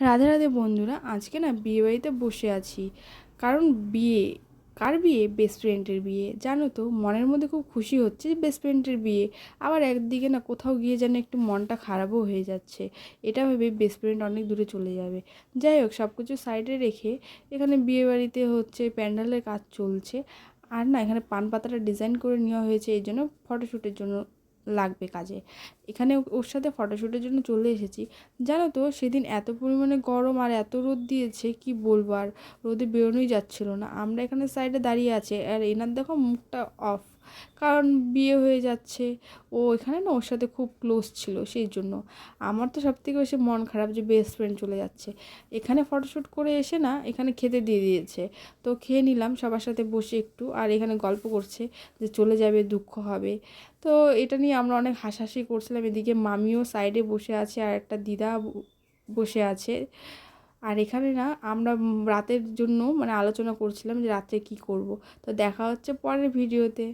রাধে রাধে বন্ধুরা, আজকে না বিয়েবাড়িতে বসে আছি। কারণ বিয়ে, কার বিয়ে? বেস্ট ফ্রেন্ডের বিয়ে। জানো তো, মনের মধ্যে খুব খুশি হচ্ছে যে বেস্ট ফ্রেন্ডের বিয়ে। আবার একদিকে না কোথাও গিয়ে যেন একটু মনটা খারাপও হয়ে যাচ্ছে, এটা ভেবে বেস্ট ফ্রেন্ড অনেক দূরে চলে যাবে। যাই হোক, সব কিছু সাইডে রেখে এখানে বিয়েবাড়িতে হচ্ছে প্যান্ডেলের কাজ চলছে। আর না, এখানে পান পাতাটা ডিজাইন করে নেওয়া হয়েছে, এই জন্য ফটোশ্যুটের জন্য লাগবে কাজে। এখানে ওর সাথে ফটোশ্যুটের জন্য চলে এসেছি। জানো তো, সেদিন এত পরিমাণে গরম আর এত রোদ দিয়েছে, কি বলবো আর। রোদে বেরোনোই যাচ্ছিল না। আমরা এখানে সাইডে দাঁড়িয়ে আছে, আর এনার দেখো মুখটা অফ, কারণ বিয়ে হয়ে যাচ্ছে। ও এখানে না ওর সাথে খুব ক্লোজ ছিল, সেই জন্য। আমার তো সব থেকে বেশি মন খারাপ যে বেস্ট ফ্রেন্ড চলে যাচ্ছে। এখানে ফটোশ্যুট করে এসে না এখানে খেতে দিয়ে দিয়েছে। তো খেয়ে নিলাম সবার সাথে বসে একটু, আর এখানে গল্প করছে যে চলে যাবে, দুঃখ হবে। তো এটা নিয়ে আমরা অনেক হাসাহাসি করছিলাম। এদিকে মামিও সাইডে বসে আছে, আর একটা দিদা বসে আছে। আর এখানে না আমরা রাতের জন্য মানে আলোচনা করছিলাম যে রাত্রে কি করব। তো দেখা হচ্ছে পরের ভিডিওতে।